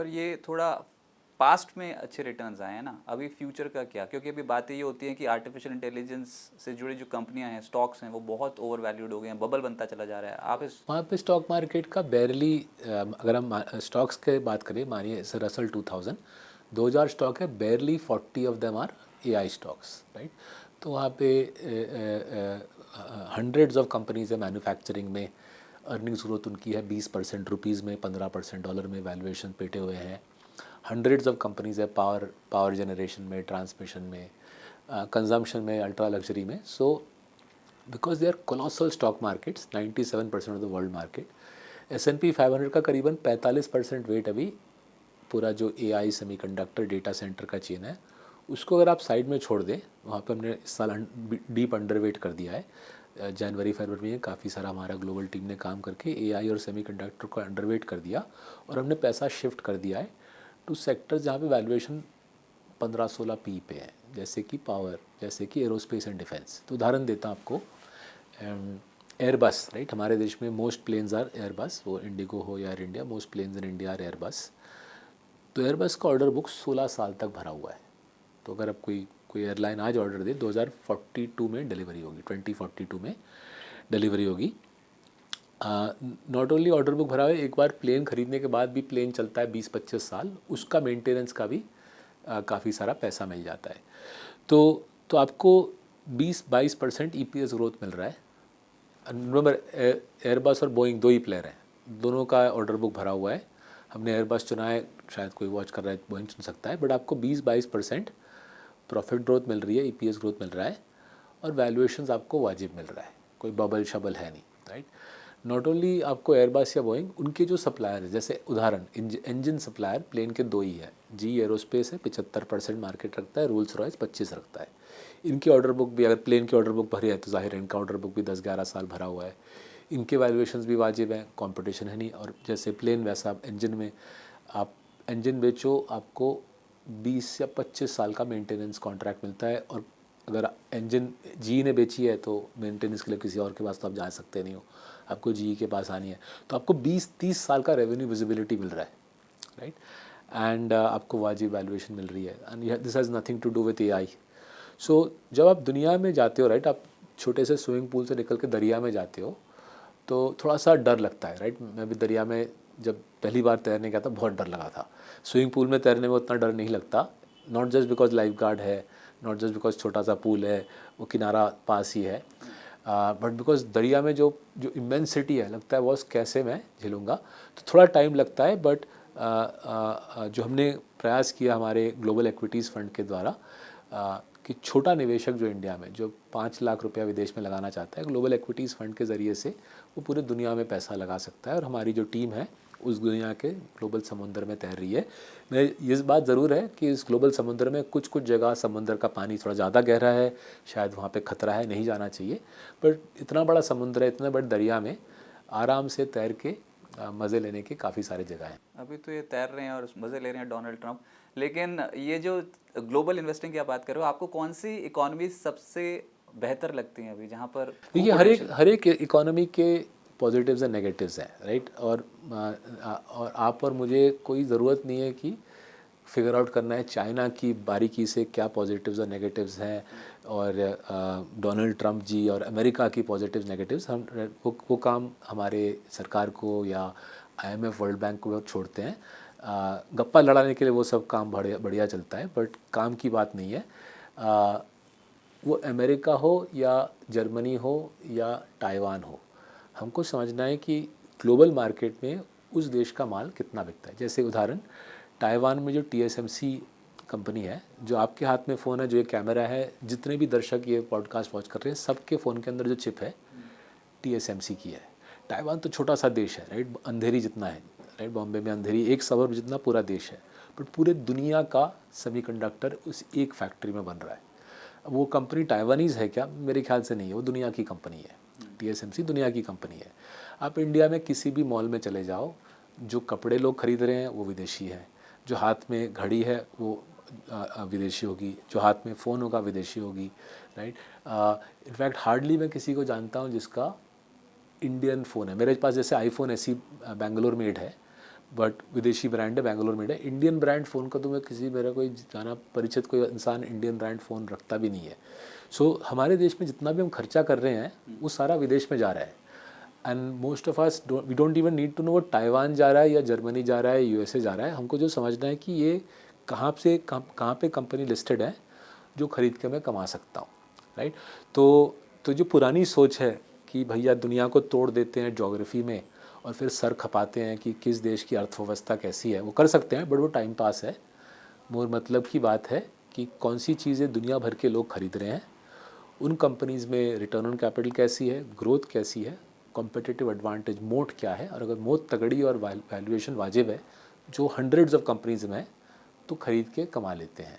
पर ये थोड़ा पास्ट में अच्छे रिटर्न्स आए हैं ना, अभी फ्यूचर का क्या? क्योंकि अभी बातें ये होती हैं कि आर्टिफिशियल इंटेलिजेंस से जुड़ी जो कंपनियां हैं, स्टॉक्स हैं, वो बहुत ओवर वैल्यूड हो गए हैं, बबल बनता चला जा रहा है। आप इस वहाँ पे स्टॉक मार्केट का बैरली, अगर हम स्टॉक्स के बात करें, मानिए रसल 2000 स्टॉक है, barely 40 of them are AI stocks, right. तो वहाँ पे हंड्रेड्स ऑफ कंपनीज है मैन्युफैक्चरिंग में, अर्निंग्स ग्रोथ उनकी है 20% रुपीज़ में, 15% डॉलर में, वैल्यूएशन पेटे हुए हैं। हंड्रेड्स ऑफ कंपनीज है पावर जनरेशन में, ट्रांसमिशन में, कंजम्पशन में, अल्ट्रा लग्जरी में। So because they are colossal stock markets, 97% of the world market. S&P 500 का करीबन 45% वेट अभी पूरा जो AI सेमीकंडक्टर डेटा सेंटर का चेन है, उसको अगर आप साइड में छोड़ दें, वहाँ पे हमने इस साल डीप अंडरवेट कर दिया है। जनवरी फरवरी में काफ़ी सारा हमारा ग्लोबल टीम ने काम करके AI और सेमीकंडक्टर को अंडरवेट कर दिया, और हमने पैसा शिफ्ट कर दिया है टू सेक्टर्स जहाँ पे वैल्यूएशन 15-16 पी पे है, जैसे कि पावर, जैसे कि एरोस्पेस एंड डिफेंस। तो उदाहरण देता हूँ आपको, एयरबस, राइट, हमारे देश में मोस्ट प्लेन्स आर एयरबस, वो इंडिगो हो या Air India, most planes in India are Airbus. तो एयरबस का ऑर्डर बुक 16 साल तक भरा हुआ है। तो अगर अब कोई एयरलाइन आज ऑर्डर दे, 2042 में डिलीवरी होगी, 2042 में डिलीवरी होगी। नॉट ओनली ऑर्डर बुक भरा हुआ है, एक बार प्लेन खरीदने के बाद भी प्लेन चलता है 20-25 साल, उसका मेंटेनेंस का भी काफ़ी सारा पैसा मिल जाता है। तो आपको 20-22% EPS ग्रोथ मिल रहा है। रिमेंबर, एयरबस और बोइंग दो ही प्लेयर हैं, दोनों का ऑर्डर बुक भरा हुआ है। हमने एयरबस चुना है, शायद कोई वॉच कर रहा है बोइंग चुन सकता है, बट आपको 20-22% प्रॉफिट ग्रोथ मिल रही है, EPS ग्रोथ मिल रहा है, और वैल्यूएशंस आपको वाजिब मिल रहा है, कोई बबल शबल है नहीं, राइट। नॉट ओनली आपको एयरबस या बोइंग, उनके जो सप्लायर है, जैसे उदाहरण इंजन सप्लायर प्लेन के दो ही है, जी एरोस्पेस है 75% मार्केट रखता है, रोल्स रॉयस 25 रखता है। इनकी ऑर्डर बुक भी, अगर प्लेन की ऑर्डर बुक भरी है तो जाहिर है इनका ऑर्डर बुक भी 10-11 साल भरा हुआ है, इनके वैल्यूएशंस भी वाजिब हैं, कंपटीशन है नहीं। और जैसे प्लेन वैसा इंजन में, आप इंजन बेचो, आपको 20 या 25 साल का मेंटेनेंस कॉन्ट्रैक्ट मिलता है, और अगर इंजन जी ने बेची है तो मेंटेनेंस के लिए किसी और के पास तो आप जा सकते नहीं हो, आपको जी के पास आनी है। तो आपको 20-30 साल का रेवेन्यू विजिबिलिटी मिल रहा है, राइट, एंड आपको वाजिब वैल्यूएशन मिल रही है, and this has nothing to do with AI। So जब आप दुनिया में जाते हो, राइट, आप छोटे से स्विमिंग पूल से निकल के दरिया में जाते हो तो थोड़ा सा डर लगता है, राइट। मैं भी दरिया में जब पहली बार तैरने गया था, बहुत डर लगा था। स्विमिंग पूल में तैरने में उतना डर नहीं लगता, not just because life guard है, नॉट जस्ट बिकॉज छोटा सा पूल है, वो किनारा पास ही है, बट बिकॉज दरिया में जो जो इमेंसिटी है, लगता है बॉस कैसे मैं झेलूँगा। तो थोड़ा टाइम लगता है, बट जो हमने प्रयास किया हमारे ग्लोबल इक्विटीज़ फंड के द्वारा, कि छोटा निवेशक जो इंडिया में जो 5 लाख रुपया विदेश में लगाना चाहता है, ग्लोबल इक्विटीज़ फंड के ज़रिए से वो पूरे दुनिया में पैसा लगा सकता है, और हमारी जो टीम है उस दुनिया के ग्लोबल समुंदर में तैर रही है। मैं इस बात ज़रूर है कि इस ग्लोबल समुंदर में कुछ जगह समुंदर का पानी थोड़ा ज़्यादा गहरा है, शायद वहाँ पे खतरा है, नहीं जाना चाहिए, बट इतना बड़ा समुंदर है, इतने बड़े दरिया में आराम से तैर के मज़े लेने के काफ़ी सारे जगह हैं। अभी तो ये तैर रहे हैं और मज़े ले रहे हैं डोनाल्ड ट्रंप, लेकिन ये जो ग्लोबल इन्वेस्टिंग की आप बात कर रहे हो, आपको कौन सी इकोनॉमी सबसे बेहतर लगती है अभी जहाँ पर खूब देखिए, पोटेंशियल? हर एक इकोनॉमी के पॉजिटिव्स एंड नेगेटिव्स हैं, राइट। और आप और मुझे कोई ज़रूरत नहीं है कि फिगर आउट करना है चाइना की बारीकी से क्या पॉजिटिव्स और नेगेटिव्स हैं, और डोनाल्ड ट्रंप जी और अमेरिका की पॉजिटिव्स नेगेटिव्स, हम वो काम हमारे सरकार को या IMF वर्ल्ड बैंक को छोड़ते हैं। गप्पा लड़ाने के लिए वो सब काम बढ़िया बढ़िया चलता है, बट काम की बात नहीं है। वो अमेरिका हो या जर्मनी हो या ताइवान हो, हमको समझना है कि ग्लोबल मार्केट में उस देश का माल कितना बिकता है। जैसे उदाहरण, ताइवान में जो TSMC कंपनी है, जो आपके हाथ में फ़ोन है, जो ये कैमरा है, जितने भी दर्शक ये पॉडकास्ट वॉच कर रहे हैं, सबके फ़ोन के अंदर जो चिप है TSMC की है। ताइवान तो छोटा सा देश है, राइट, अंधेरी जितना है, राइट, बॉम्बे में अंधेरी एक सबर्ब जितना पूरा देश है, बट पूरे दुनिया का सेमीकंडक्टर उस एक फैक्ट्री में बन रहा है। अब वो कंपनी ताइवानीज़ है क्या? मेरे ख्याल से नहीं है, वो दुनिया की कंपनी है। TSMC दुनिया की कंपनी है। आप इंडिया में किसी भी मॉल में चले जाओ, जो कपड़े लोग खरीद रहे हैं वो विदेशी है, जो हाथ में घड़ी है वो विदेशी होगी, जो हाथ में फ़ोन होगा विदेशी होगी, राइट। इनफैक्ट हार्डली मैं किसी को जानता हूँ जिसका इंडियन फ़ोन है। मेरे पास जैसे iPhone SE बेंगलोर मेड है, बट विदेशी ब्रांड है, बैंगलोर मेड है। इंडियन ब्रांड फ़ोन का तो मैं मेरा कोई जाना परिचित कोई इंसान इंडियन ब्रांड फ़ोन रखता भी नहीं है। सो हमारे देश में जितना भी हम खर्चा कर रहे हैं वो सारा विदेश में जा रहा है। And most of us we don't even need to know वो ताइवान जा रहा है या जर्मनी जा रहा है, यूएसए जा रहा है। हमको जो समझना है कि ये कहाँ पे कंपनी लिस्टेड है जो ख़रीद के मैं कमा सकता हूँ, राइट। तो जो पुरानी सोच है कि भैया दुनिया को तोड़ देते हैं ज्योग्राफी में और फिर सर खपाते हैं कि किस देश की अर्थव्यवस्था कैसी है, वो कर सकते हैं, बट वो टाइम पास है। मोर मतलब की बात है कि कौन सी चीज़ें दुनिया भर के लोग खरीद रहे हैं, उन कंपनीज़ में रिटर्न ऑन कैपिटल कैसी है, ग्रोथ कैसी है, कॉम्पिटिटिव एडवांटेज, मोट क्या है। और अगर मोट तगड़ी और वैल्यूएशन वाजिब है जो हंड्रेड्स ऑफ कंपनीज़ में है तो ख़रीद के कमा लेते हैं।